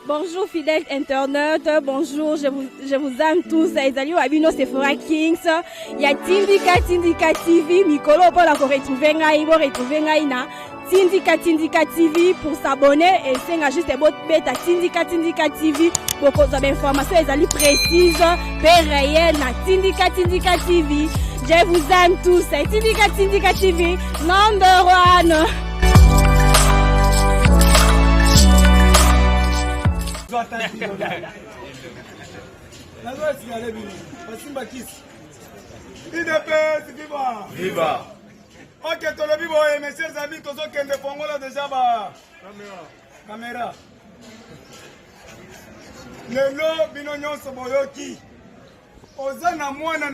Bonjour fidèles internautes, bonjour, je vous aime tous. Ezali Wabino Sephora Kings. Il y a Tindika TV, Mikolo pour la retrouver ngai na Tindika TV pour s'abonner et c'est juste beta Tindika TV pour qu'on ait des informations ezali précises, réelles na Tindika TV. Je vous aime tous. Tindika TV, number one. Viva! Ok, tout le monde, mes chers amis, tous ceux qui ne font pas déjà caméra. Le lot binonyon soboyoki. Ozana mwana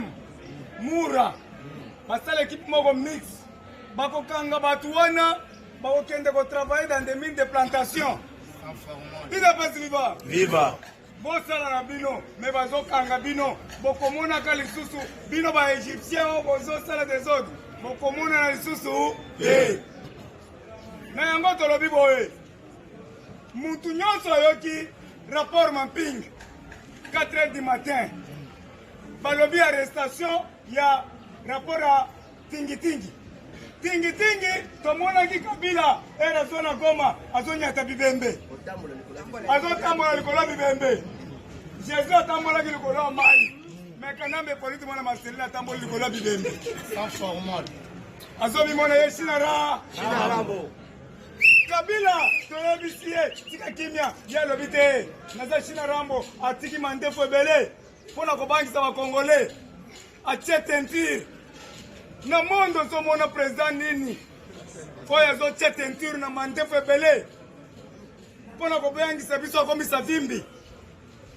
mura. Basta l'équipe mogo mix. Bako kanga batuana. Bako kende ko travailler dans des mines de plantation. Viva! Viva! Bosala na bino, mais bazo kanga bino, bokomona ka lisusu, bino ba égyptien o bozo sala des autres. Bokomona na lisusu, na yango tolobi boye. Mutu nyonso yoki rapport mapping 4h du matin. Balobi arrestation ya rapport a tingi. Tingi, tomona ki Kabila, era zona Goma, azonyata bibembe. Azotambola likolo bibembe. Jésus atambola likolo mai. Mais kanambe politi mona Marcelina atambola likolo bibembe. Sans formal. Azobi mona yeshina Rambo. Kabila, toyobisie, tika kimia, ya lobite. Naza shina Rambo, atiki mandefo ebele. Pona kobangisa ba Congolais. Atie teinture. Na mondo somona président nini oya zo teinture na mandefu ebele pona ko bangisa biso komisa vimbi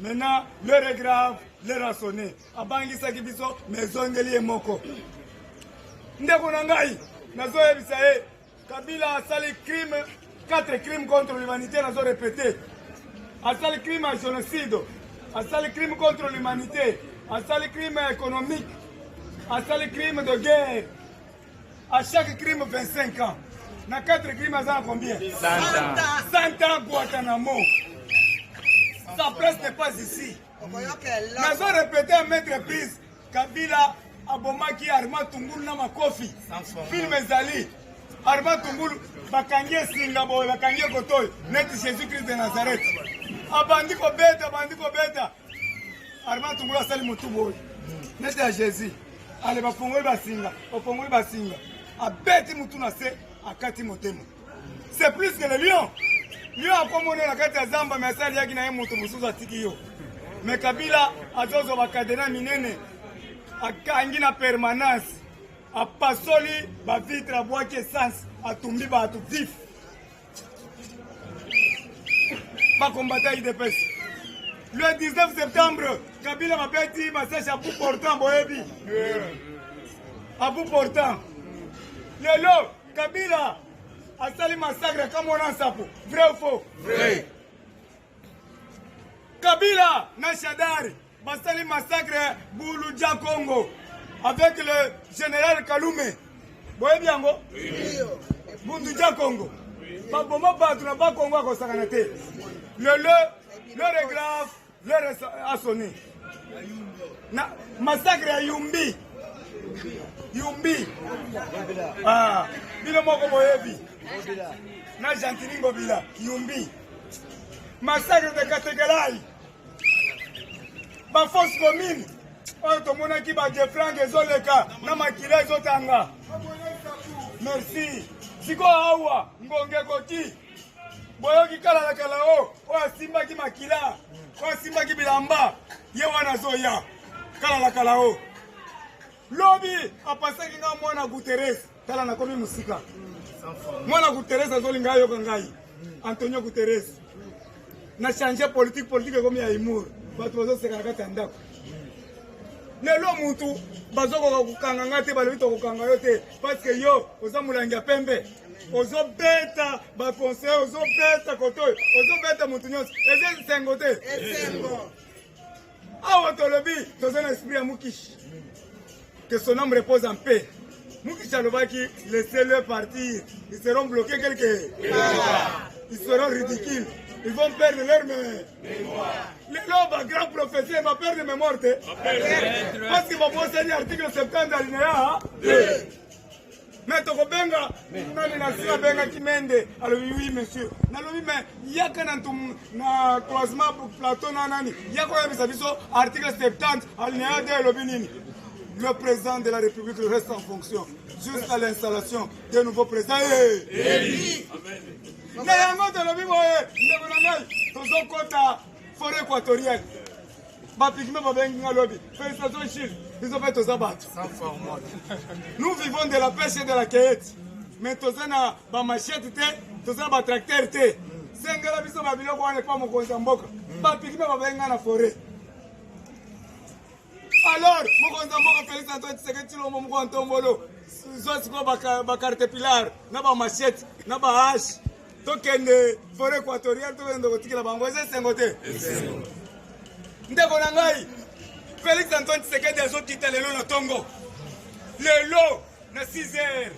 maintenant l'heure est grave l'heure a sonné abangisa ki biso mezongeli emoko ndeko na ngai nazo yebisa Kabila asali crime 4 crimes contre l'humanité nazo répéter asali crime à génocide asali crime contre l'humanité asali crime économique. À chaque crime de guerre, à chaque crime 25 ans. Na 4 crimes, à combien? 100 ans. 100 ans, Guantanamo. Sa place n'est pas ici. Nous avons répété à maintes reprises, Kabila, Abomaki, Arma Tungulu, Namakofi, film Zali, Arma Tungulu, Bakanye Singabo, Bakanye Kotoy, net Jésus-Christ de Nazareth. Abandiko beta. Arma Tungulu, Sali Mutuboy, net à Jésus. Allez, bafongoli basinga. Abeti mutuna se akati motemo. C'est plus que le lion. Lion a commoné la kati ya zamba mais asali yaki na ye mutu mususu atiki yo. Mais Kabila azozo bakadena minene akangi na permanence. Apasoli ba vitre abwaki essence atumbi ba atu vif. Ba combattant IDPS. Le 19 septembre, Kabila m'a petit massage à bout portant, boyebi. À bout portant. Le lot, Kabila a sali massacre comme on en sapo. Vrai ou faux? Vrai. Kabila, Nashadari, a sali massacre Bouloudja Congo. Avec le général Kalume. Boyebi yango? Oui. Bouloudja Congo. Baboma batu na ba Congo ko sakanate. L'heure est grave. L'heure a sonné. Massacre à Yumbi. Ah, Bilo Moko Boyebi. Na Jantiningo Bila. Yumbi. Massacre de Kategalai. Ma force commune. On te mona ki ba Jefrank ezoleka. Na makila ezotanga. Merci. Siko awa. Ngonge koti. Boyoki kala la kala o simba ki makila o simba ki bilamba ye wana zoya kala o lobi apasa ki nga mwana Guterres tala na komi musika mwana Guterres azolinga yo ngai Antonio Guterres na changer politique comme ya Imur batu bazo seka kata ndako lelo mutu bazoko kukanga ngate balobi to kukanga yo te parce que yo ozamulangia pembe ozo beta ba conseil ozo beta kotoy ozo beta mutu nyonso eze sengo te esengo awa tolobi toza na esprit ya Mukish que son âme repose en paix. Mukish alobaki laissez-le partir, ils seront bloqués ils seront ridicules. ils vont perdre leur mémoire. Les grands professeurs vont perdre mémoire. Parce qu'ils vont penser l'article 70 alinéa 2. Mais tu benga nani nasima benga kimende alors oui monsieur nalobi mais yaka na croisement pour plateau na nani yako ya biso article 70 alinéa 2 lobi nini le président de la République reste en fonction jusqu'à l'installation d'un nouveau président élu. Mais yango de lobi boye ndeko na ngai tozokota forêt équatoriale bapigme babengi nga lobi félicitations Chil. Ils ont fait tous abattre. Nous vivons de la pêche et de la cueillette. Mais tous les machettes, tous les tracteurs, c'est un gars qui a dit qu'on n'est pas mon Gonzamboka. Pas piquer ma forêt. Alors, mon Gonzamboka, Félix-Antoine Tshisekedi, mon Gonzambolo, ma carte pilar, ma machette, ma hache. Donc, une forêt équatoriale, tout le monde est là-bas. C'est un côté. Félix-Antoine Tshisekedi a quitté le lot de Tongo. Le lot de 6 heures.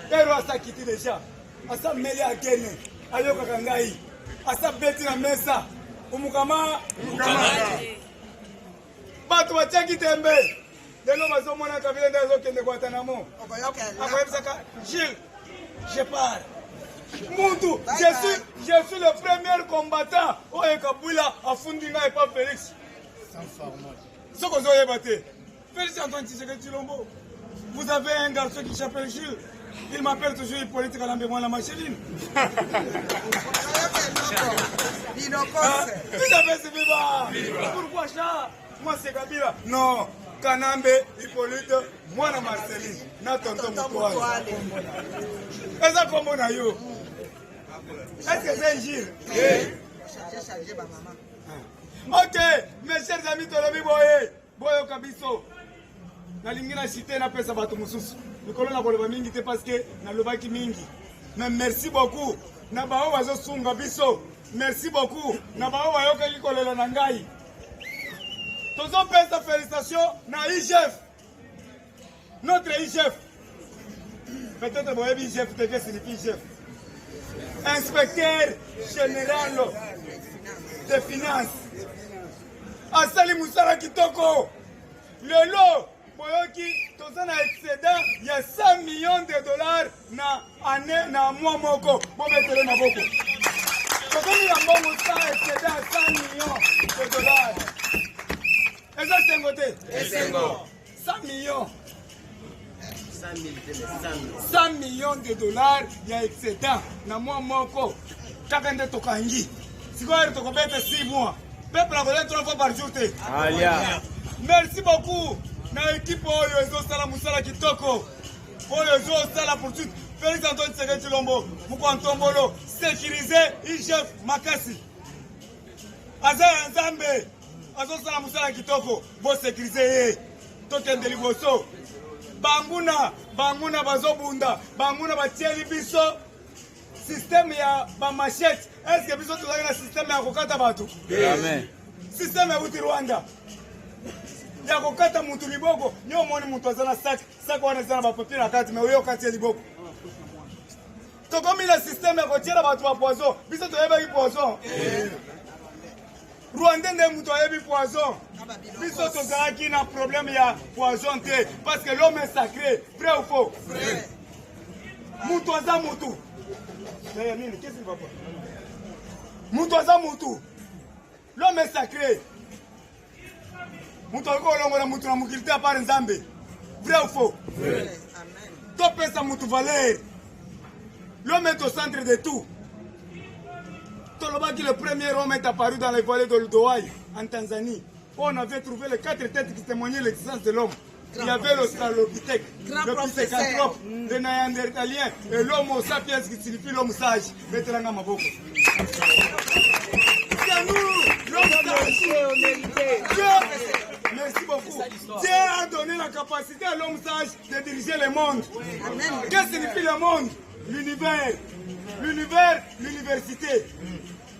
Pero a quitté déjà. A sa mêlé à Kene. A Yoka Kangai. A sa bêti la mesa. Umukama. Bato wa tchaki tembe. De l'homme à son mon acabé dans le de Guantanamo. Gilles, je pars. Muntu, je suis le premier combattant au Ekabula à Fundinga et pas Félix. Ce que vous avez battu. Félix-Antoine Tshisekedi Tshilombo. Vous avez un garçon qui s'appelle Gilles. Il m'appelle toujours Hippolyte Kalambe-Moi la Macheline. Tout à fait, c'est vivant. Pourquoi ça? Moi, c'est Kabila. Non. Kanambe, Hippolyte, moi la Marceline. Na tonton Moutouane. Est-ce que comme on a eu? Est-ce que c'est un Gilles? Oui. Ok, mes chers amis, Tolobi Boye, Boyo Kabiso. Na lingina cité na pesa bato mususu. Nikolo na koloba mingi te parce que na lobaki mingi. Mais merci beaucoup. Na bao wazo sunga biso. Merci beaucoup. Na bao wayoka likolela na ngai. Tozo pesa félicitations na IGF. Notre IGF. Peut-être boye IGF te que signifie IGF. Inspecteur général des finances. Asali Moussala Kitoko. Le lot, Boyoki, tout ça a excédent, il y a 100 millions de dollars na année, na mois moko. Bon, mettez-le na boko. Tout ça, il y a un bon excédent 100 millions de dollars. Et ça, c'est un côté. 100 millions. 100 millions de dollars, il y a excédent na mois moko. Chacun de Tokangi. Si vous avez 6 mois. Peuple a volé 3 fois par jour. Merci beaucoup. Na équipe Oyo Sala Moussala Kitoko. Oyo Sala poursuite. Félix-Antoine Tshisekedi Tshilombo. Mukontombolo. Sécuriser IGF Makasi. Azaya Nzambe. Azo Sala Moussala Kitoko. Bo sécuriser. Token de Liboso. Banguna Bazobunda. Banguna Batieli Biso. Système ya ba machette. Est-ce que biso tozali na système ya kokata bato? Amen. Système ya uti Rwanda. Ya kokata mutu liboko, nyo moni mutu azana sac wana zana ba papier na kati mais oyo kati ya liboko. To comme le système ya kotiela bato ba poison, biso toyeba ki poison. Rwanda nde mutu ayebi poison. Biso tozalaki na problème ya poison te parce que l'homme est sacré, vrai ou faux? Vrai. Mutu aza mutu. Qu'est-ce qu'il va pas? Moutoza Moutou. L'homme est sacré. Moutou Kolongo Moutou na Mukilité à part Nzambe. Vrai ou faux? Vrai. Topé sa Moutou Valère. L'homme est au centre de tout. Toloba qui le premier homme est apparu dans les vallées de l'Odoaï, en Tanzanie. On avait trouvé les 4 têtes qui témoignaient l'existence de l'homme. Il y avait l'Australopithèque, le Pithecanthrope, le Néandertalien et l'Homo sapiens qui signifie l'homme sage. Mettez-la maboko. C'est nous, l'homme sage. Merci beaucoup. Dieu a donné la capacité à l'homme sage de diriger le monde. Qu'est-ce que signifie le monde? L'univers. L'univers, l'université.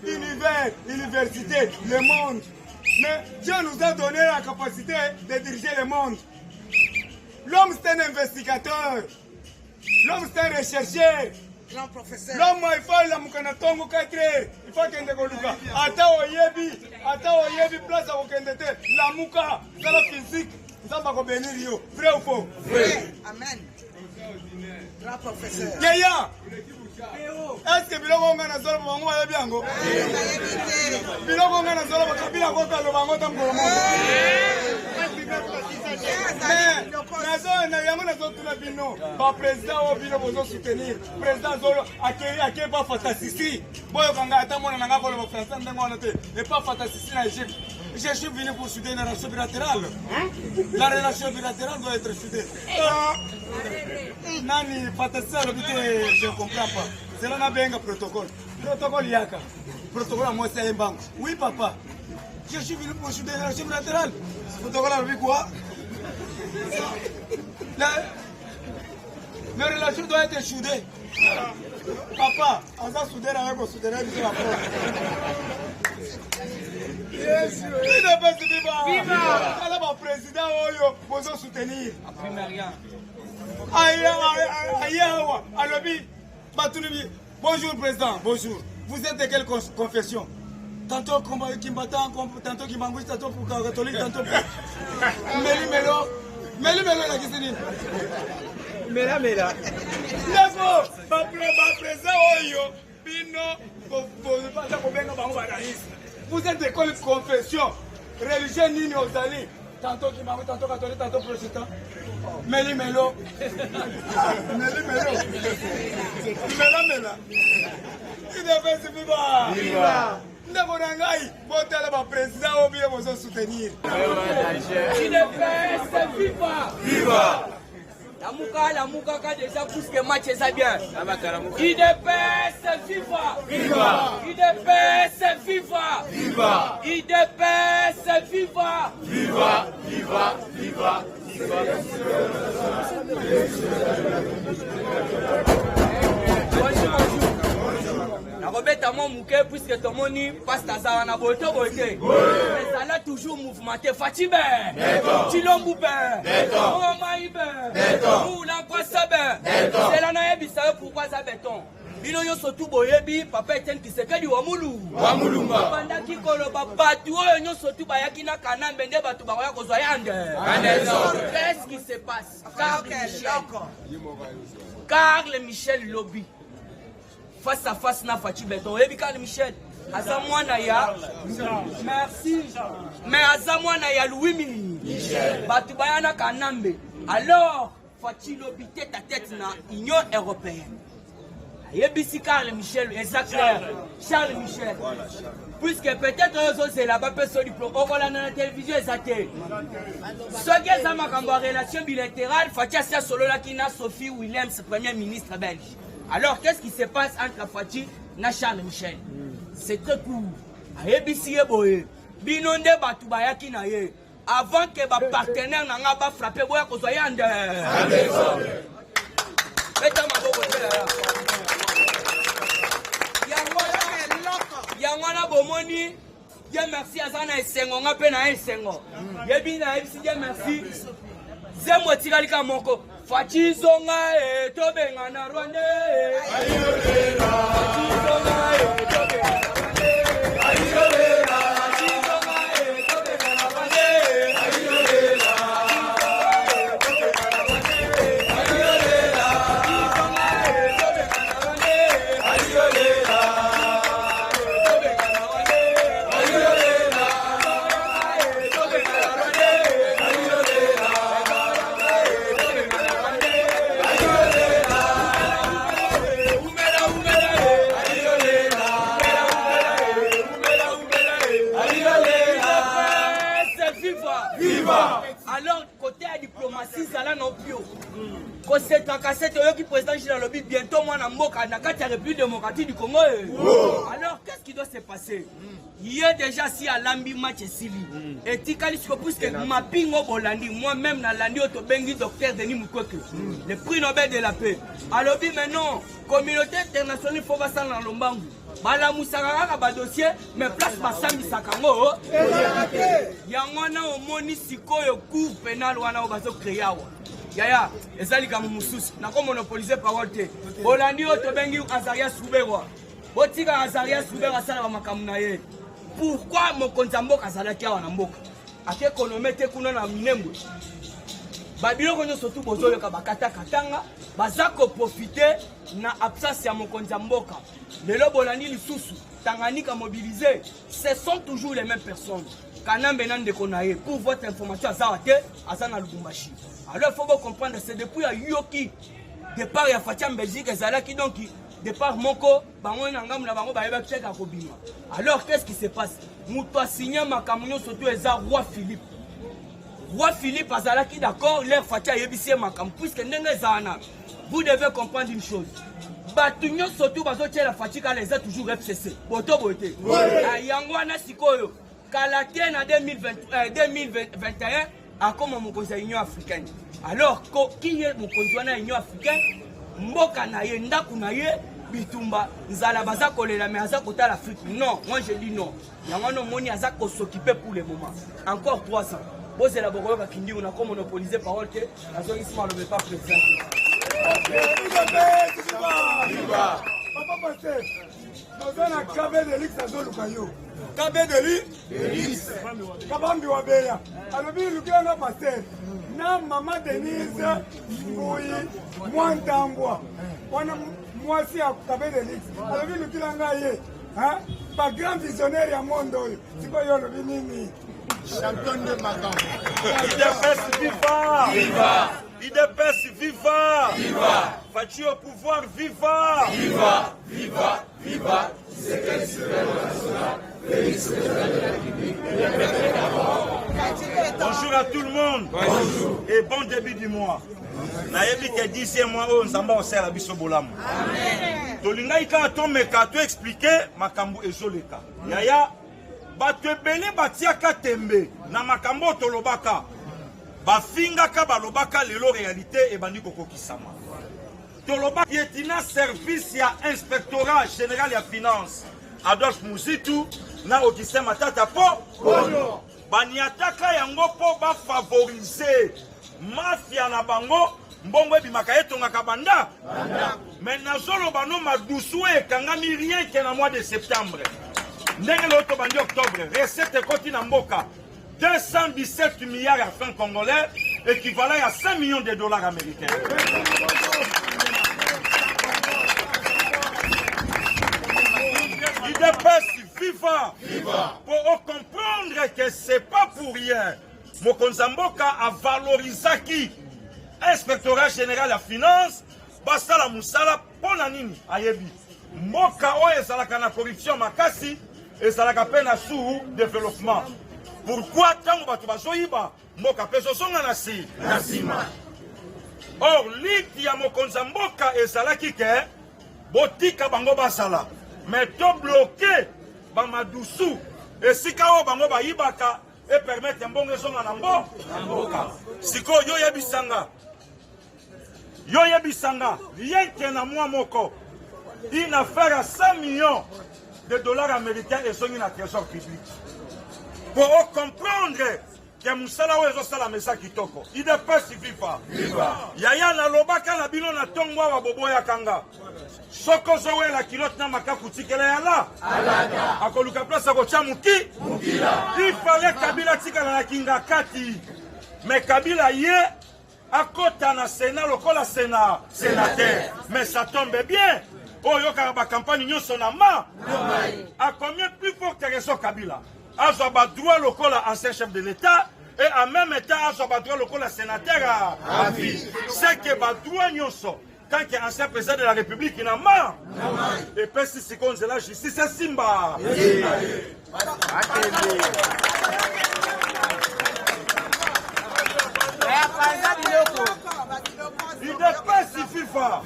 Univers, université, le monde. Mais Dieu nous a donné la capacité de diriger le monde. L'homme c'est un investigateur. L'homme c'est un rechercheur. Grand professeur. L'homme, il faut la mukana tongo 4 heures. Il faut qu'il y ait Luka. Ata oyebi, place à Okendete. La muka, c'est la physique. Nous allons bénir Rio. Vrai ou faux? Vrai. Amen. Grand professeur. Yaya. Est-ce que Biloko on a zolo bango ya biango? Biloko on a zolo bakabila kota lo bango tam ko mo. Mais na yango na zotu na bino. Ba président o bino bozo soutenir. Président zolo akei pas fantastique. Boyo kanga ata mona nanga ko lo français ndango na te. Et pas fantastique na Égypte. Je suis venu pour soutenir la relation bilatérale. La relation bilatérale doit être soutenue. Nani, fantastique, je ne comprends pas. C'est là qu'on a un protocole. Protocole Yaka. Protocole à moi, c'est un banque. Oui, papa. Je suis venu pour soutenir la relation bilatérale. Protocole avec quoi? La relation doit être soudée. Papa, on va souder avec le souder avec la France. Viva! Viva! Alors, mon président, vous allez soutenir. Bonjour, président. Bonjour. Vous êtes de quelle confession? Tantôt Kimbatant, tantôt Kimangouis, tantôt pour catholique, tantôt pour. Melo, la Kisini. Mela. D'accord. Ma président, vous êtes de quelle confession? Religion Nini Ozali. Tantôt Kimangouis, tantôt catholique, tantôt protestant. Melo. Il devait se viva. Ndaborangai, botela ba président obie bozo soutenir. Viva. La Mouka déjà plus que match ça bien. IDPS viva. IDPS viva. IDPS viva. Robert Amon Mouké, puisque ton moni passe ta zara na bote. Mais ça l'a toujours mouvementé. Fatibé, Chilomboupe, Omaïbe, Moula Kwasabe. C'est là naïe bizarre pourquoi ça béton. Bino yo sotu boyebi, papa Etienne Tshisekedi Wamulu. Pendant qui koloba batu oyo nyo sotu bayaki na Kanambe nde batu bakoya kozwa yande. Qu'est-ce qui se passe? Carl Michel Lobby. Face à face na Fachi Beton. Et Carl Michel, Azamwana ya. Merci. Mais Azamwana ya Louis Michel. Batubayana Kanambe. Alors, Fachi Lobby tête à tête na Union Européenne. Yebisi Carl Michel, exactement. Charles Michel. Puisque peut-être c'est là-bas, personne du plan. On voit la télévision exacte. Ce qui est en relation bilatérale, Fachi Assia Solo Lakina Sophie Williams, Premier ministre belge. Alors, qu'est-ce qui se passe entre Fachi et Charles Michel? C'est très court. Avant que les partenaires n'aient pas frappé, vous avez frappé. Yangwana Bomoni, merci à Zana et Sengo, on a peine à Sengo. Yabina et merci. Zemo Tigalika Moko. Fachi zonga e tobe ngana Rwanda. Ayolera. Fachi zonga e tobe ngana Rwanda. Ayolera. Fachi zonga e tobe ngana Rwanda. Ayolera. Ayolera. Fachi zonga e tobe ngana Rwanda. Ayolera. Alors, côté la diplomatie, ça là non plus. Quand c'est un cassette, qui président Gilles Lobby, bientôt, moi, dans la République démocratique du Congo. Alors, qu'est-ce qui doit se passer? Il y a déjà si à l'ambi match Sili. Et Tikali, puisque ma pingo Bolandi, moi-même, dans l'andi, Bengi, docteur Denis Mukwege, le prix Nobel de la paix. Alors, maintenant, communauté internationale, il faut voir ça dans l'Ombangu. Bala Moussaka ba dossier mais place Basambi Sakango yangwana omoni sikoyo cour pénal wana obazo créer awa Yaya, ezali comme mususu. Na ko monopoliser parole te. Bolandi oto bengi Azarias Ruberwa. Botika Azarias Ruberwa sala ba makamu na ye. Pourquoi mokonzi mboka azalaki awa na mboka? Ake ekonomete kuna na minembwe. Babiloko nyonso tu bozoyoka bakata katanga, baza ko profiter na absence ya mokonzi mboka. Lelo bolandi lisusu, Tanganyika mobilisé, ce sont toujours les mêmes personnes. Kanambe nande konaye pour votre information azawate azana Lubumbashi. Alors il faut comprendre c'est depuis à Yoki départ ya Fatia Belgique ezalaki donc départ moko bango na ngamu na bango bayeba teka kobima. Alors qu'est-ce qui se passe? Muto a signé makamunyo surtout eza roi Philippe. Roi Philippe azalaki d'accord l'air Fatia yebisi makam puisque ndenge zana. Vous devez comprendre une chose. Batunyo surtout bazotia la Fatika les a toujours FCC. Boto boté. Yango na sikoyo. Kalaté na 2021 a comme mon conseil Union africaine. Alors qui est mon conseil na Union africaine? Mboka na ye ndaku na ye bitumba nzala baza kolela mais aza kota l'Afrique. Non, moi je dis non. Yango no moni aza ko s'occuper pour le moment. Encore 3 ans. Vous élaborez ka kindi on a comme monopolisé parole que azo isma le pas président. Viva! Papa Pasteur, nous avons un cabé de l'X à Zolukayo. Cabé de l'X. Kabambi Wabeya. Alors, nous avons un pasteur. Na maman Denise, Mouyi, Mwantambwa. Moi aussi, à cabé de l'X. Alors, nous avons un pas grand visionnaire à Mondo. C'est quoi, le Vinini? Champion de Macam. IDPS viva! Viva! IDPS viva! Viva! Fachi au pouvoir viva! Viva! Viva! Viva! Secrétaire national, Félix président de la République. Bonjour à tout le monde. Bonjour. Et bon début du mois. Nayebi ke 10e mois o nzamba osala biso bolamu. Amen. Tolinga ika atomeka to expliquer makambo ezoleka. Yaya bato ebele batiaka tembe na makambo tolobaka. Bafingaka balobaka lelo réalité ebandi kokokisama. Toloba piétina service ya inspectorat général ya finance. Adolphe Muzitu na Augustin Matata po. Baniataka yango po ba favoriser mafia na bango mbongo ebimaka etongaka banda. Mais nazolo bano madusu ekangami rien que na mois de septembre. Ndenge loto bandi octobre, recette koti na mboka 217 milliards à francs congolais, équivalent à 5 millions de dollars américains. IDPS viva! Pour comprendre que c'est pas pour rien. Mokonzamboka a valorisé qui? Inspectorat général à finance, basta la musala ponanini ayebi. Mboka o ezalaka na corruption makasi, ezalaka pe na sous développement. Pourquoi tant bato bazoyiba mboka peso songa na sima? Or liti ya mokonzamboka ezalaki ke botika bango basala. Mais to bloqué bamadusu esika o bango bayibaka et permettre mbongo songa na mboka. Siko yo yebisanga rien que na moi moko une affaire à 100 millions de dollars américains et songi na trésor public. Pour comprendre que Moussala Wezo Sala Mesa Kitoko, il ne peut suffire pas. Yaya na lobaka na bino na tongwa wa bobo ya kanga. Soko zowe la kilote na makakuti kele ya la. Alada. Akoluka place ko chamuki. Mukila. Il fallait Kabila tika na kinga kati. Mais Kabila ye akota na Sénat lokola sénateur. Mais ça tombe bien. Oh yo karaba campagne nyoso na ma. A combien plus fort que Reso Kabila? Azoba droit local ancien chef de l'État et en même temps azoba droit local sénateur à vie. C'est que droit nyoso quand il y a ancien président de la République il n'a pas. Et puis si c'est comme la justice c'est Simba. Il dépasse FIFA.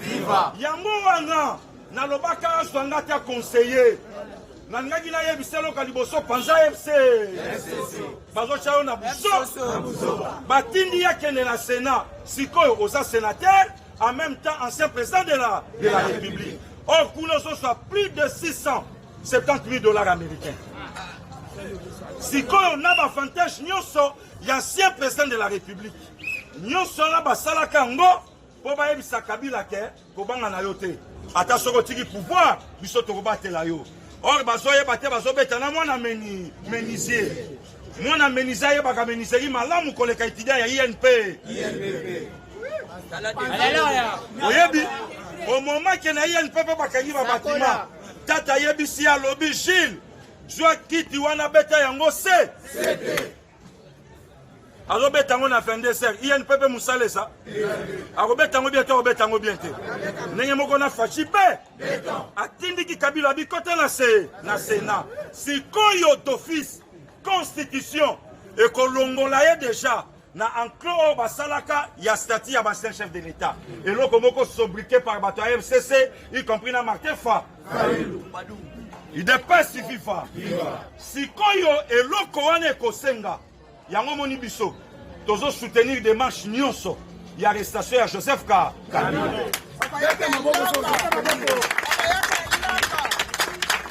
Yango wana na lobaka azwanga conseiller. Nangaki na yebiselo kaliboso panza FC. Bazo chao na buso. Batindi yake na Sénat. Sikoyo oza sénateur, en même temps ancien président de la République. Or, Kounoso soit plus de 670 000 dollars américains. Sikoyo na ba fantasme nyoso, y ancien président de la République. nyonso na basalaka ngo po bayebisa Kabila ke kobanga na yo te ata soko tiki pouvoir biso tokobatela yo or bazoyeba te bazobeta na mwana menisier mwana menisier ayebaka meniseri malamu koleka étudiant ya INP oyebi au moment ke na INP mpe bakangi babatima tata yebisi alobi Gilles zwa kiti wana beta yango se azobeta yango na fin de serre INP mpe musale sa akobeta yango bien te akobeta yango bien te ndenge moko na faci mpe atindiki Kabila bikota na Sénat sikoyo d'office constitution ekolongola ye déjà na enclos oyo basalaka ya statut ya bancien chef de l'État eloko moko sobriqué par bato ya FCC y compris na Martin Fa il dépasse FIFA sikoyo eloko wana ekosenga yango moni biso tozo soutenir démarche nyonso ya arrestation ya Joseph Kabila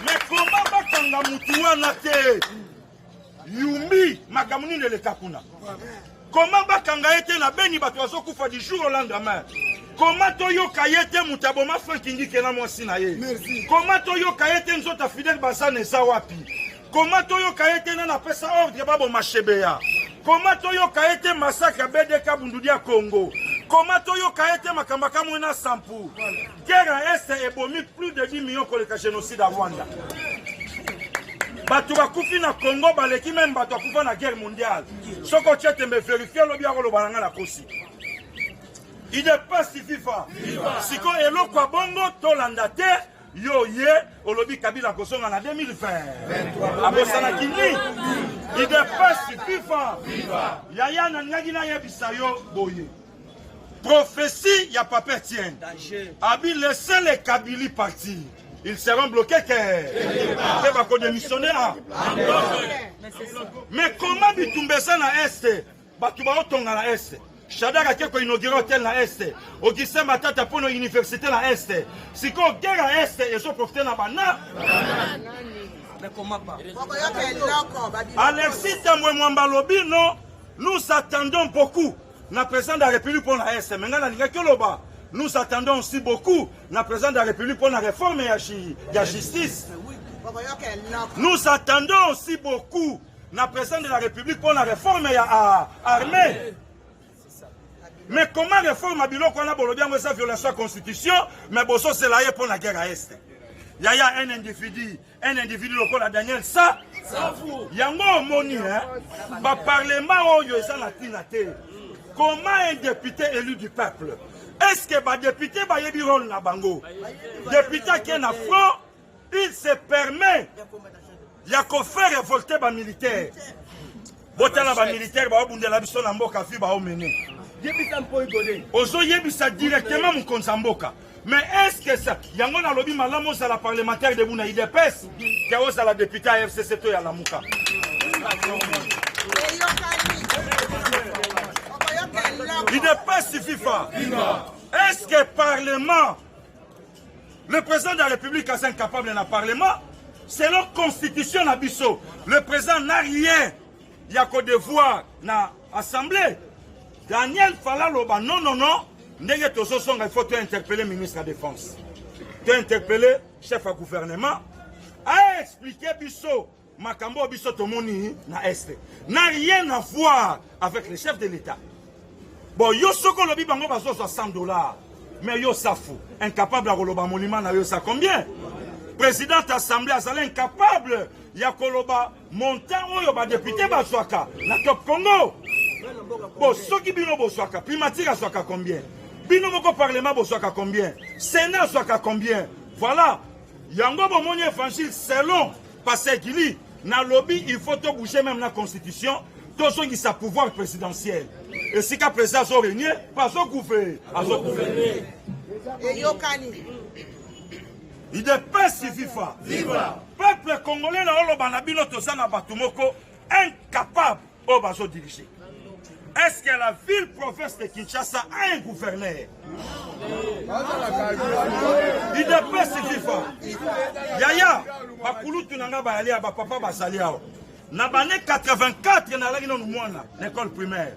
mais comment bakanga mutu wana te yumbi makambo nini eleka kuna comment bakanga ete na beni bato bazokufa du jour au lendemain comment toyoka ye te mutu aboma Frankingi kena mwasi na ye comment toyoka ye te nzota Fidel Basane eza wapi comment toyoka ye te nana apesa ordre baboma Shebeya comment toyoka ye te massacre BDK Bundudi ya Congo comment toyoka ye te makambo kamwe na Sampu guerre à Est ebomi plus de 10 millions koleka génocide à Rwanda bato bakufi na Congo baleki même bato bakufa na guerre mondiale soko tchete me vérifier lobi akoloba nanga na kosi il dépasse FIFA siko eloko ya bongo tolanda te yo ye olobi Kabila kosonga na 2020 abosana kini il dépasse FIFA yaya na ngaki na yebisa yo boye prophétie ya Papa Etienne abi laissez les Kabili partir ils seront bloqués mais comment bitumbesa na Est batu baotonga na Est Shadrack Keko inauguré hôtel na Est Augustin Matata pour université na Est siko guerre à Est et so profiter na bana mais comment pas Alexis Tambwe Mwamba lobi non nous attendons beaucoup na président de la République pour la Est mais ngana ninga koloba nous attendons aussi beaucoup na président de la République pour la réforme et la justice. Nous attendons aussi beaucoup na président de la République pour la réforme et l'armée. Mais comment réforme à Biloko on a bolobia moi ça violation de la constitution mais bosso c'est là pour la guerre à Est. Il y a un individu local Daniel ça yango moni hein ba parlement oyo ça la tinate. Comment un député élu du peuple est-ce que les députés ont rôle na bango? Député qui est en front, il se permet de faire révolter les militaires. Les militaires vont la biso na mboka fi ba omene. Ozo yebisa directement mon konzamboka. Mais est-ce que ça yango na lobi malamu za la parlementaire de Buna IDPS qui a la députée à FCC to ya la muka. Il dépasse FIFA. Est-ce que le Parlement, le président de la République est incapable d'un Parlement? C'est leur constitution Nabiso. Le président n'a rien. Il y a qu'au devoir dans l'Assemblée. Daniel Falaloba, non. Il faut interpeller le ministre de la Défense. Interpeller le chef du gouvernement. A expliqué Bisso. Makambo Bisso Tomoni na Est. N'a rien à voir avec le chef de l'État. Bon, yo soko lobi bango bazo $100. Mais yo safou, incapable à koloba monument na yo sa combien? Président assemblée azala incapable ya koloba montant oyo ba député bazwaka na top Congo. Bon, soki bino bozwaka, primature azwaka combien? Bino moko parlement bozwaka combien? Sénat azwaka combien? Voilà. Yango bomoni évangile selon Pasteur Gili na lobby il faut to bouger même la constitution, to songi sa pouvoir présidentiel. Et si qu'à présent, ils ont régné, pas au gouvernement. Il dépasse FIFA. Peuple congolais, incapable de diriger. Est-ce que la ville-province de Kinshasa a un gouverneur? Il dépasse FIFA. Yaya, Bakulu Tunanga Bayalia, Papa Basaliao. Nabane 84, l'école primaire.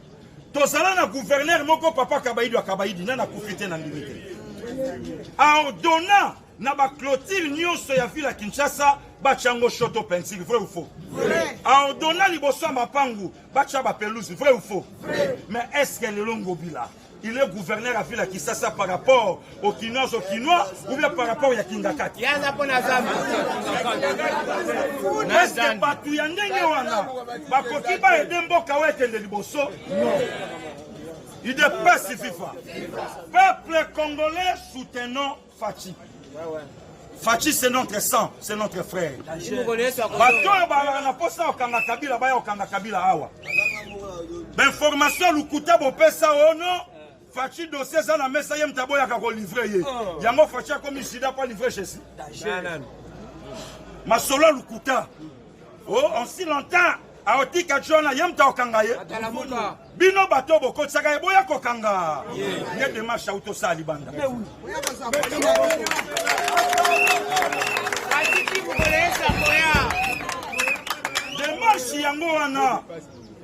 tozala na gouverneur moko papa Kabaïdi Kabaïdi na kufite na limite ordonnant na ba clôture nyonso ya ville Kinshasa bachango choto peinture vrai ou faux ordonnant liboso mapangu bacha ba pelouse vrai ou faux mais est-ce que le Longobila il est gouverneur à ville Kinshasa par rapport aux Kinois ou bien par rapport à Kingakati Yana pona zama est-ce que batu ya ndenge wana bakoki ba edemboka wekende liboso non. Il dépasse FIFA. Peuple congolais soutenons Fachi. Fachi c'est notre sang, c'est notre frère. Information lukuta bopesa ono. Fachi dossier ça na mesa yem tabo ya ko livrer ye. Yango Fachi a comme sida pas livrer chez si. Masolo lukuta. Oh, on si longtemps aoti kachona yem ta okangaye. Bino bato boko tsaka boya kokanga. Ye démarche auto sa libanda. Démarche yango wana.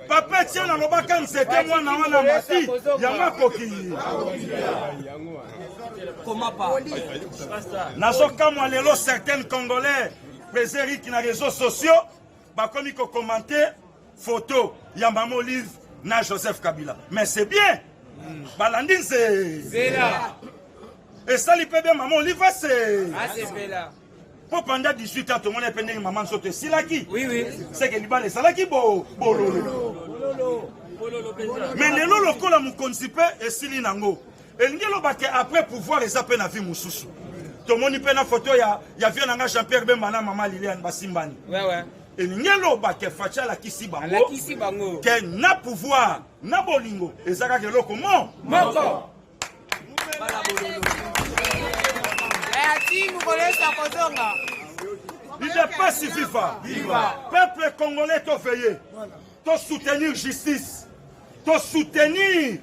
Papa tiana lobaka nsete mwana wana mati yanga koki. Comment pas? Nazoka moi lelo certains Congolais préseri qui na réseaux sociaux ba komi ko commenter photo ya maman Olive na Joseph Kabila. Mais c'est bien. Balandine c'est là. Et ça lui peut bien maman Olive c'est. Ah c'est là. Pour pendant 18 ans tout le monde est pendant maman sauter silaki. Oui. C'est que libale salaki bo bololo. Mais le lolo la mu consipe et sili nango. Et ngelo bake après pouvoir les appeler na vie mususu. Tout le monde peut na photo ya vient nanga Jean-Pierre Bemba na maman Liliane Basimbani. Ouais. Et ngelo bake facha la kisi bango. Que na pouvoir na bolingo ezaka ke loko moko. Il dépasse FIFA. Peuple congolais te veiller. Te soutenir justice. Te soutenir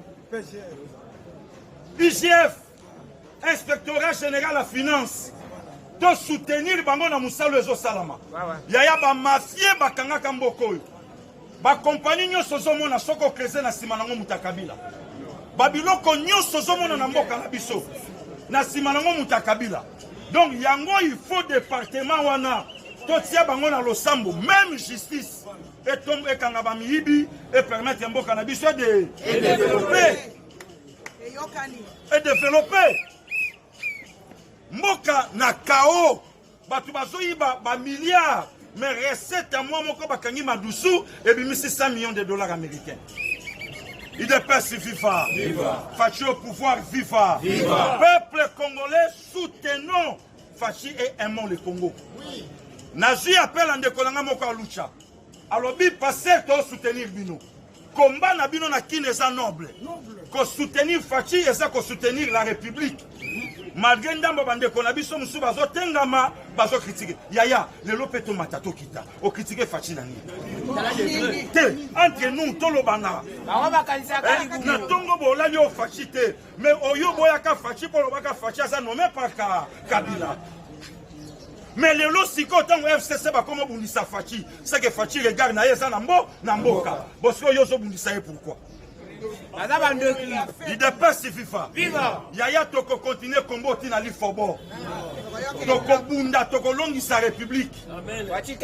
IGF. Inspectorat général à finance. Te soutenir bango na musalo ezo salama. Yaya ba mafie bakanga kamboko. Ba compagnie nyonso zomona soko kreze na sima nango mutakabila. Babiloko nyonso zomona na mboka na biso. Na sima nango mutakabila. Donc yango il faut département wana totia bango na losambo même justice et tombe et kangaba miibi et permettre mboka na biso de développer mboka na kao batu bazoyiba ba milliards mais recette à moi moko bakangi madusu et bimisi 100 millions de dollars américains. Il dépasse FIFA. Fachi au pouvoir, FIFA. Peuple congolais, soutenons Fachi et aimons le Congo. Nazi appelle en décollant moko lucha. Alors bi passer to soutenir bino. Combat na bino na kineza noble. Ko soutenir Fachi et ça ko soutenir la République. Malgré ndambo bandeko na biso musu bazo tengama bazo critiquer. Yaya, le lopeto matato kita. O critiquer Fachi na ni. Entre nous tolo bana. Na tongo bolali o Fachi te. Mais oyo boyaka Fachi polo baka Fachi ça nommé par Kabila. Mais le lo siko tango FCC ba komo bundisa Fachi. C'est que Fachi regarde na yesa na mboka. Bosko yo zo bundisa e pourquoi? Il dépasse FIFA. Yaya toko continuer combo tina li fobo. Toko bunda toko longi sa république.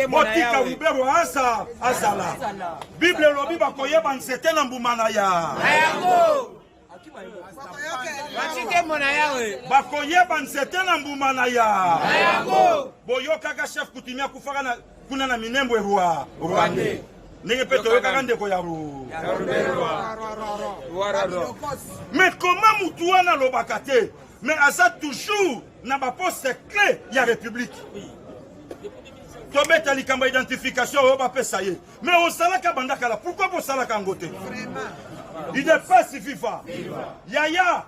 Botika ubero asa azala. Bible lobi ba koyeba nsete na mbumana ya. Ba koyeba nsete na mbumana ya. Boyoka ka chef kutimia kufaka na kuna na minembo roi Rwandais. Mais comment Moutouana l'obakate? Mais à ça toujours, n'a pas poste clé, il y a République. Tobet alikamba identification, on va ça y est. Mais au salaka bandakala, pourquoi pour salaka ngote? Il dépasse FIFA. Yaya,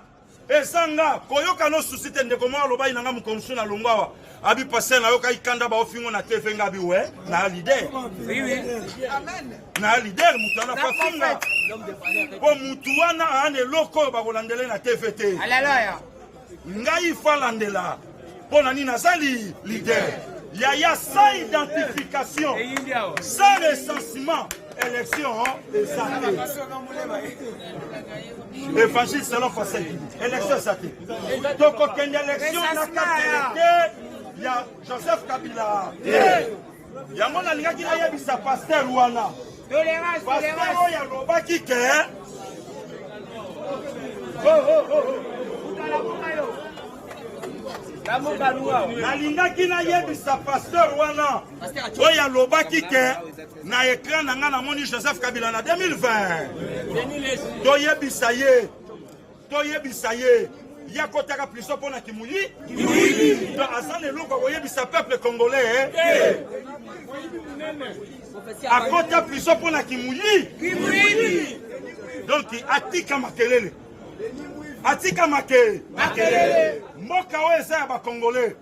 Ezanga, koyoka no susite ndekoma aloba inanga mukomsu na longwa. Abi passé na yoka ikanda ba ofingo na TV ngabi we na leader. Oui. Amen. Na leader mutana fafinga. Po mutuana ane loko ba kolandele na TVT. Alléluia. Ngai falandela. Po nani nazali leader. Yaya sans identification, sans recensement, élection et santé. Évangile selon Fasek. Élection santé. Donc, aucune élection n'a qu'à il y a Joseph Kabila. Il y a mon ami qui a dit ça, pasteur Wana. Pasteur, il y a Loba qui est. nalingaki nayebisa pasteur wana oyo alobaki ke na ekran na nga namoni Joseph Kabila na 2020 toyebisa ye ya kotaka pliso mpona kimuli aza leloko akoyebisa peuple congolais akota pliso mpona kimuli donc atika makelele atika makelele mboka oyo eza ya bacongolais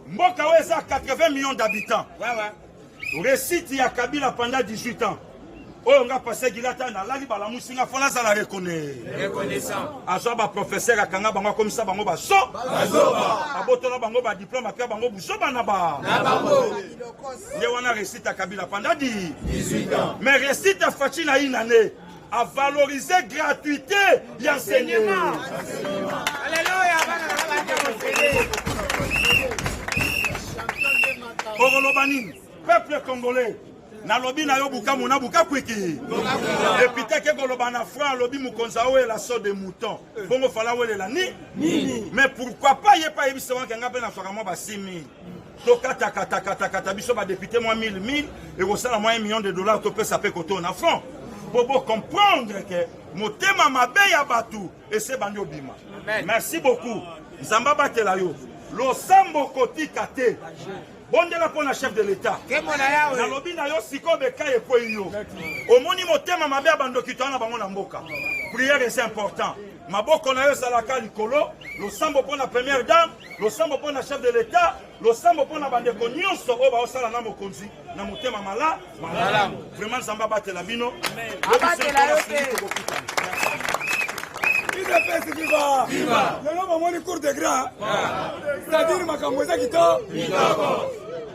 mboka oyo eza 80 millions d'habitants récite ya Kabila pendant 18 ans oyo nga passé gilata na lali balamusi nga fona za la reconnaissant azwa ba professeur akanga bango akomisa bango baso abotola bango ba diplôme apia bango busoba na bango nde wana récite ya Kabila pendant 18 ans mais récite ya Fachi na inane à valoriser gratuité et enseignement. Alléluia. Peuple congolais, na lobi na yo buka mona buka kwiki. Et puis que koloba na franc lobi mukonza owe la so de mouton. Bongo fala wele la ni. Mais pourquoi pas y pas yebisa wanka ngabe na soka mo ba 6000. Kata biso ba député moi 1000 et ko sala moins $1 million to peut ça peut koto na franc. Pour comprendre que motema mabe ya batu et c'est bandi obima. Merci beaucoup. Nzamba batela yo. Lo sambo kotika te. Bondela pona chef de l'État. Na lobi na yo siko beka e po yo. Omoni motema mabe ya bando kitana bango na mboka. Prière c'est important. Maboko na yo salaka likolo, lo sambo pona première dame, lo sambo pona chef de l'État, lo sambo pona bandeko nyonso o ba osala na mokonzi na motema mala. Vraiment Nzamba batela bino. Abatela yo te. Viva! Viva! Lelo bamoni cour de grand. C'est-à-dire makambo eza kitoko.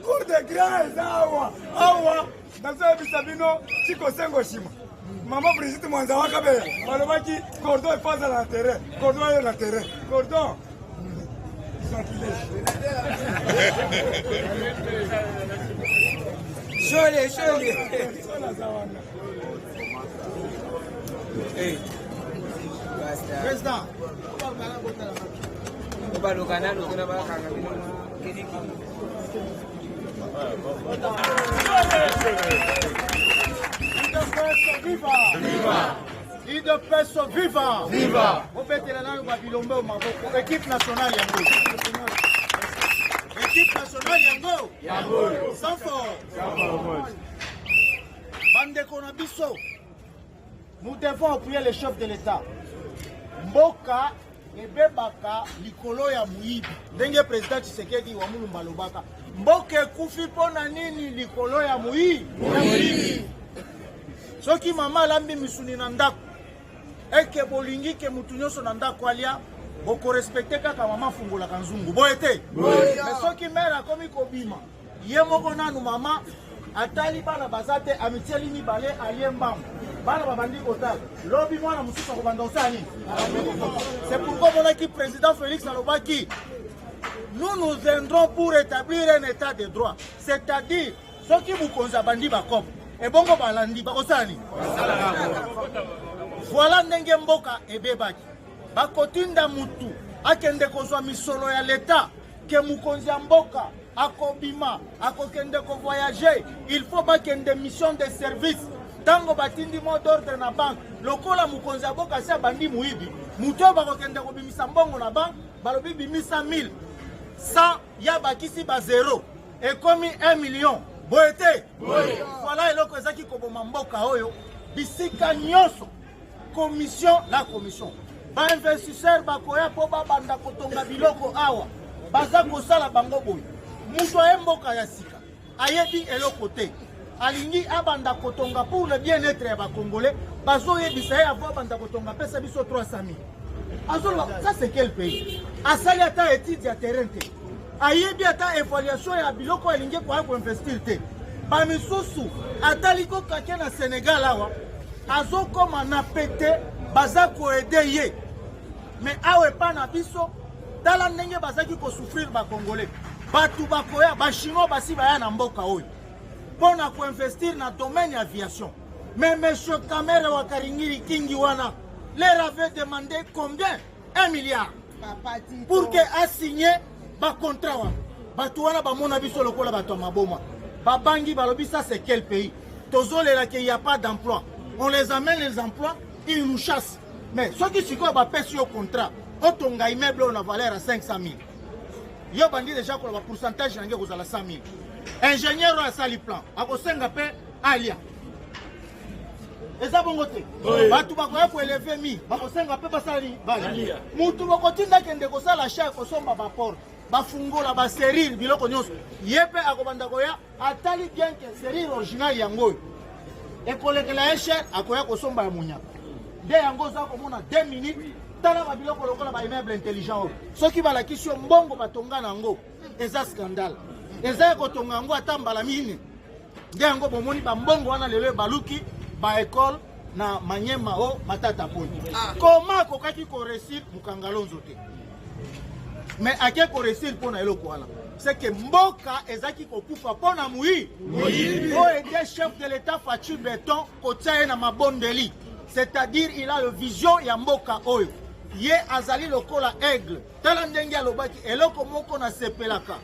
Cour de grand eza awa. Nazoyebisa bino Chiko Sengo Shima. Maman Brigitte Mwanza Wakabe. Balobaki cordon efface na terrain. Cordon est na terrain. Cordon. Joli. Hey. Président. Viva! Équipe nationale Yango. Sans fort. Bandeko na biso. Nous devons appuyer les chefs de l'État. Mboka ebebaka likolo ya muyibi. Ndenge président Tshisekedi wa Mulumba lobaka. Mboka ekufi pona nini likolo ya muyibi. Soki mama lambi misuni na ndako. Eke bolingi ke mutu nyonso na ndako alia boko respecte kaka mama fungola kanzungu. Boyete. Mais soki mère akomi kobima. Ye moko nanu mama atali bana bazate amitieli mibale aliembam. Bana babandi kotal. Lobi mwana mususu ko bandosani. C'est pourquoi mon équipe président Félix Alobaki nous nous viendrons pour établir un état de droit. C'est-à-dire ceux qui vous konza bandi bakop et bongo balandi bakosani. Voilà ndenge mboka ebebaki. Bakotinda mutu akende kozwa misolo ya l'État ke mukonzi ya mboka akobima akokende ko voyager, il faut bakende mission de service. Tango batindi mot d'ordre na banque, lokola mukonzi ya boka sia bandi muibi, muto bakokende ko bimisa mbongo na banque, balobi bimisa 1000. 100 ya bakisi ba 0 et comme 1 million. Boete. Voilà eloko ezaki koboma mboka oyo bisika nyonso. Commission la commission. Ba investisseur bakoya po ba banda kotonga biloko awa. Baza kosala bango boy. Muto mboka ya sika. Ayebi eloko te. Alingi abanda kotonga pour le bien-être ya ba Congolais. Bazo yebisa ya avo banda kotonga pesa biso 300 000. Azolo, ça c'est quel pays? Asali ata étude ya terrain te. ayebi ata évaluation ya biloko elingi ko investir te ba misusu ataliko kake na Sénégal awa azokoma na pete baza ko aider ye mais awe pa na biso tala ndenge bazaki ko souffrir ba congolais batu bakoya ba chinois basi baya na mboka oyo pona ko investir na domaine ya aviation mais monsieur Kamere wa Karingiri Kingi wana leur avait demandé combien 1 milliard pour que a signé ba contrat wa batu wana ba mona biso lokola bato maboma babangi balobi ça c'est quel pays tozolela qu'il y a pas d'emploi on les amène les emplois ils nous chassent mais ceux qui sikoyo ba pèse yo contrat otonga immeuble on a valeur à 500 000 yo bandi déjà ko ba pourcentage nange kozala 100 000 ingénieur a sali plan akosenga pe alia eza bongo te batu bakoya ko élever mi bakosenga pe basali bali mutu bakotinda kende kosala chef kosomba ba porte bafungola ba serire biloko nyonso yepe akobanda koya atali bien que serire original yango ekolekela cher akoya kosomba ya munya de yango za komona 2 minutes tala ba biloko lokola ba immeuble intelligent soki balakisi mbongo batonga nango eza scandale eza kotonga yango atambala mine de yango bomoni ba mbongo wana lelo baluki ba école na Manyema o Matata Poni comment kokaki ko réussir mukangalonzo te mais ake ko réussir pona eloko wana c'est que mboka ezaki kokufa pona muyi o était chef de l'état Fachi Beton kotia na mabondeli c'est-à-dire il a le vision ya mboka oyo ye azali lokola aigle tala ndenge alobaki eloko moko na sepelaka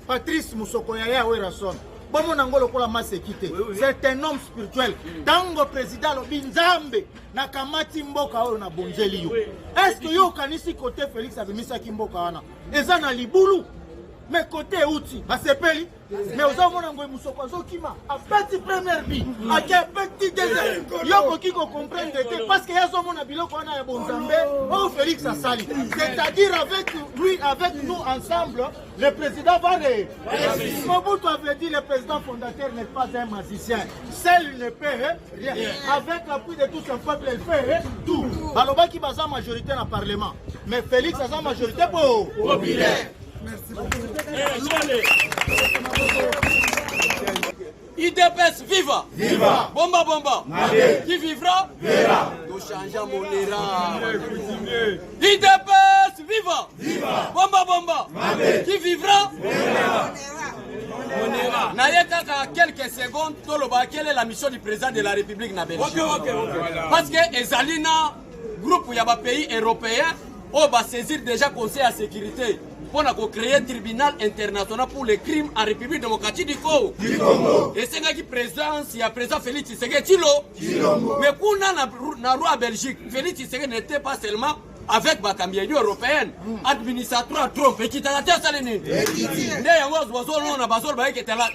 Patrice Musoko ya Werason bomo nango lokola masekite c'est un homme spirituel tango président lobi nzambe na kamati mboka oyo na bonzeli yo est-ce que yo kanisi côté Félix abimisa ki mboka wana eza na libulu mais côté outi basepeli mais oza mona ngoy Musoko azokima a petit première bi a petit deuxième yo koki ko comprendre que parce que yazo mona biloko wana ya bonzambe o Félix asali c'est-à-dire avec lui avec nous ensemble le président va le Mobutu avait dit le président fondateur n'est pas un magicien seul il ne peut rien avec l'appui de tout son peuple il fait tout balobaki baza majorité dans le parlement mais Félix a sa majorité pour populaire. IDPS viva! Viva! Bomba bomba! Made. Qui vivra? Verra! Nous changeons mon era! IDPS viva! Viva! Bomba bomba! Made. Qui vivra? Verra! Nayeka quelques secondes, quelle est la mission du président de la République na Belgique? Parce que Ezalina, groupe yaba pays européen, on va saisir déjà conseil à sécurité. Pour créer un tribunal international pour les crimes en République démocratique du Congo. Et c'est qui présence, il y a président Félix Tshisekedi Tshilombo. Mais pour na roi Belgique, Félix Tshisekedi n'était pas seulement avec la Union européenne, administrateur Trump, et qui t'a la salini.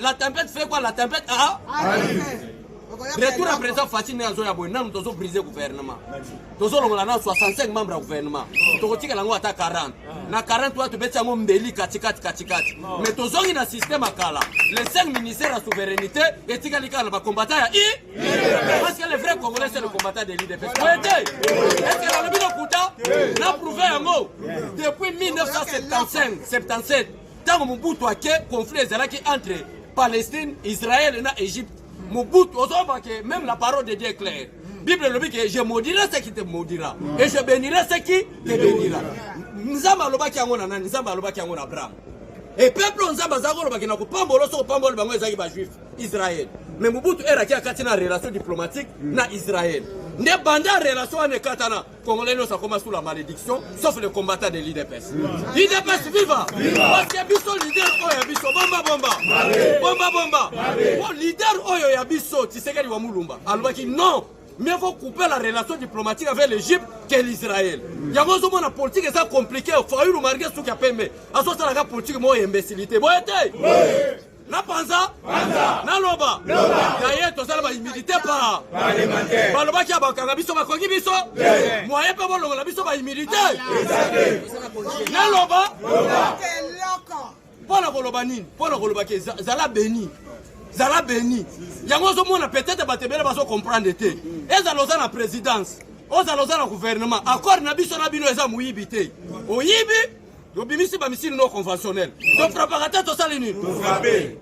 La tempête fait quoi? La tempête a retour à présent facile, nous avons brisé le gouvernement. Nous avons 65 membres du gouvernement. Nous avons 40. Na 43 tu beta mo mbeli katikati. Mais nous avons un système à Kala. Les 5 ministères de souveraineté et tikalika na combattant ya parce que les vrais Congolais c'est le combattant de l'IDPS. Est-ce que le bino kuta n'a prouvé un mot depuis 1975-77 tant Mobutu a que conflit entre Palestine, Israël et Égypte. Mobutu, même la parole de Dieu est claire. Bible le dit que je maudirai ce qui te maudira et je bénirai ce qui te bénira. Nzamba alobaki yango na nani? Nzamba alobaki yango na Abraham. Et peuple nzamba zako alobaki na ko pambolo so pambolo bango ezaki ba juif Israël. Mais Mobutu era ki akati na relation diplomatique na Israël. Ne banda relation ane katana Congolais no sakoma sous la malédiction sauf les combattants de l'IDPS. L'IDPS viva! Parce que biso leader oyo biso bomba. Bon leader oyo ya biso Tshisekedi wa Mulumba. Alobaki non. Mais il faut couper la relation diplomatique avec l'Égypte que l'Israël. Il y a une politique qui est compliquée. Il faut que vous marquiez ce qui a permis. À ce moment-là, la politique est imbécilité. Vous êtes na panza, na loba. D'ailleurs, tout ça, il milité par Baloba qui a bakanga biso bakongi biso. Moyen pas bon la biso ba milité. Na loba. Pour la Kolobani, pour la Kolobaki, Zala béni. Zala béni. Yango zo mona peut-être batebele baso comprendre te. Eza loza na présidence. Oza loza na gouvernement. Accord na biso na bino eza muyibi te. Oyibi Lobimisi ba missile non conventionnel. Donc préparateur to salini. Frappé.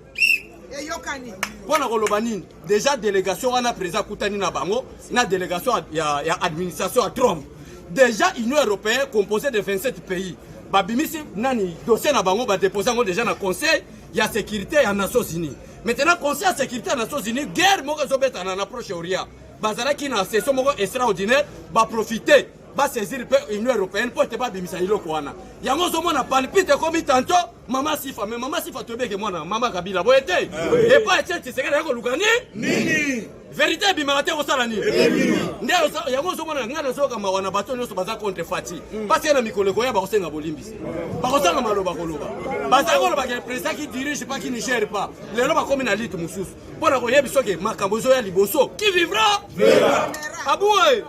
Pour koloba nini déjà délégation wana président kutani na bango na délégation ya administration à Trump. Déjà Union européenne composée de 27 pays. Babimisi nani dossier na bango ba déposer ngo déjà na conseil ya sécurité ya Nations Unies. Maintenant conseil de sécurité ya Nations Unies guerre moko zobeta na approche oria. Bazala ki na session moko extraordinaire ba profiter ba saisir l'Union européenne pour te ba bimisa iloko wana. Yango zo mona palpite comme tantôt maman Sifa mais maman Sifa tobeke mwana maman Kabila boyete. Et pas être c'est que lugani nini. Vérité bimate ko sala ni. Ndio yango zo mona ngana zo kama wana bato nyoso baza contre Fati. Parce que na mikoleko ya ba ko senga bolimbisi. Ba ko sanga maloba koloba. Baza ko loba ke président qui dirige pas qui ne gère pas. Lelo ba komi na litu mususu. Pona ko yebiso ke makambo zo ya liboso. Qui vivra? Verra. Aboué.